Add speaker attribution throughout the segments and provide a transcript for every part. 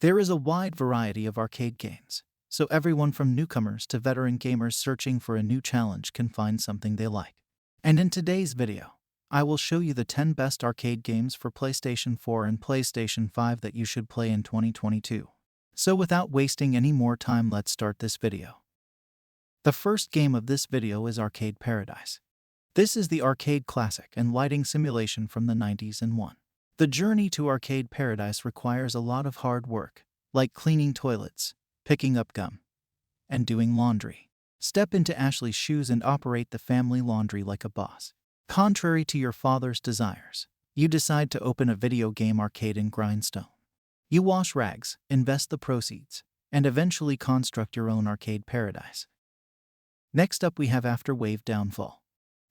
Speaker 1: There is a wide variety of arcade games, so everyone from newcomers to veteran gamers searching for a new challenge can find something they like. And in today's video, I will show you the 10 best arcade games for PlayStation 4 and PlayStation 5 that you should play in 2022. So without wasting any more time, let's start this video. The first game of this video is Arcade Paradise. This is the arcade classic and lighting simulation from the 90s and 1. The journey to Arcade Paradise requires a lot of hard work, like cleaning toilets, picking up gum, and doing laundry. Step into Ashley's shoes and operate the family laundry like a boss. Contrary to your father's desires, you decide to open a video game arcade in Grindstone. You wash rags, invest the proceeds, and eventually construct your own arcade paradise. Next up we have After Wave Downfall.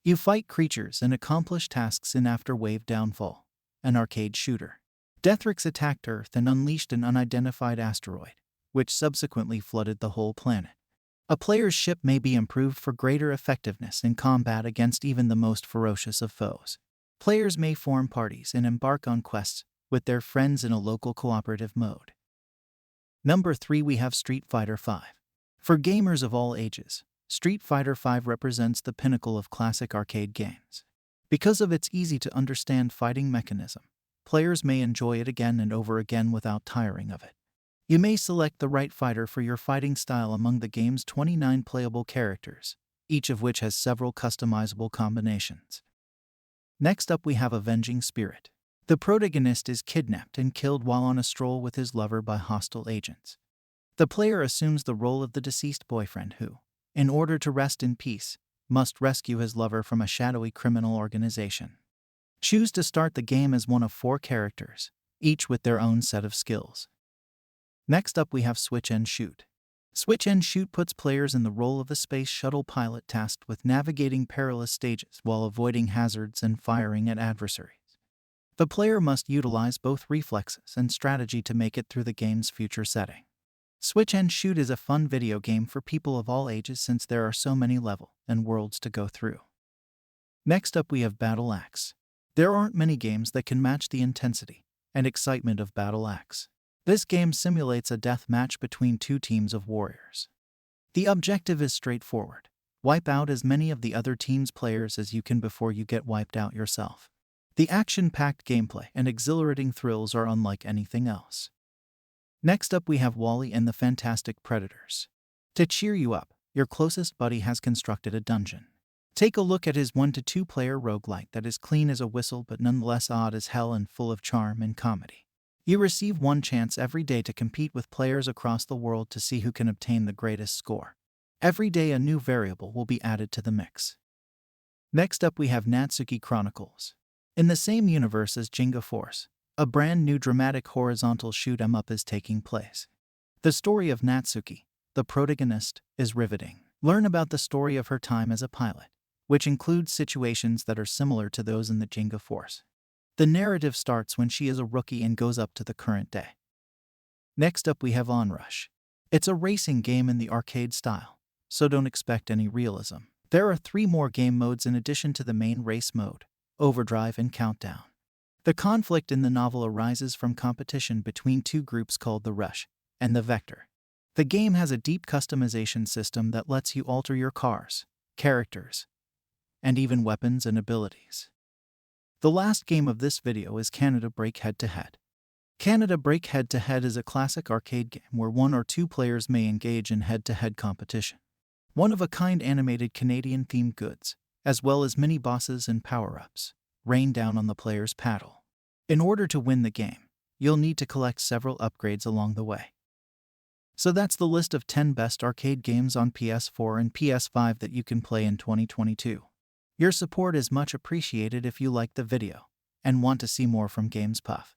Speaker 1: You fight creatures and accomplish tasks in After Wave Downfall, an arcade shooter. Deathrix attacked Earth and unleashed an unidentified asteroid, which subsequently flooded the whole planet. A player's ship may be improved for greater effectiveness in combat against even the most ferocious of foes. Players may form parties and embark on quests with their friends in a local cooperative mode. Number 3 we have Street Fighter V. For gamers of all ages, Street Fighter V represents the pinnacle of classic arcade games. Because of its easy-to-understand fighting mechanism, players may enjoy it again and over again without tiring of it. You may select the right fighter for your fighting style among the game's 29 playable characters, each of which has several customizable combinations. Next up we have Avenging Spirit. The protagonist is kidnapped and killed while on a stroll with his lover by hostile agents. The player assumes the role of the deceased boyfriend who, in order to rest in peace, must rescue his lover from a shadowy criminal organization. Choose to start the game as one of 4 characters, each with their own set of skills. Next up we have Switch and Shoot. Switch and Shoot puts players in the role of a space shuttle pilot tasked with navigating perilous stages while avoiding hazards and firing at adversaries. The player must utilize both reflexes and strategy to make it through the game's future setting. Switch and Shoot is a fun video game for people of all ages since there are so many levels and worlds to go through. Next up we have Battle Axe. There aren't many games that can match the intensity and excitement of Battle Axe. This game simulates a death match between 2 teams of warriors. The objective is straightforward. Wipe out as many of the other team's players as you can before you get wiped out yourself. The action-packed gameplay and exhilarating thrills are unlike anything else. Next up we have Wally and the Fantastic Predators. To cheer you up, your closest buddy has constructed a dungeon. Take a look at his 1 to 2 player roguelike that is clean as a whistle but nonetheless odd as hell and full of charm and comedy. You receive 1 chance every day to compete with players across the world to see who can obtain the greatest score. Every day a new variable will be added to the mix. Next up we have Natsuki Chronicles. In the same universe as Ginga Force, a brand new dramatic horizontal shoot-'em-up is taking place. The story of Natsuki, the protagonist, is riveting. Learn about the story of her time as a pilot, which includes situations that are similar to those in the Ginga Force. The narrative starts when she is a rookie and goes up to the current day. Next up we have ONRUSH. It's a racing game in the arcade style, so don't expect any realism. There are 3 more game modes in addition to the main race mode, Overdrive and Countdown. The conflict in the novel arises from competition between 2 groups called the Rush and the Vector. The game has a deep customization system that lets you alter your cars, characters, and even weapons and abilities. The last game of this video is Canada Break Head-to-Head. Canada Break Head-to-Head is a classic arcade game where 1 or 2 players may engage in head-to-head competition. One-of-a-kind animated Canadian-themed goods, as well as mini-bosses and power-ups, rain down on the player's paddle. In order to win the game, you'll need to collect several upgrades along the way. So that's the list of 10 best arcade games on PS4 and PS5 that you can play in 2022. Your support is much appreciated if you like the video and want to see more from Games Puff.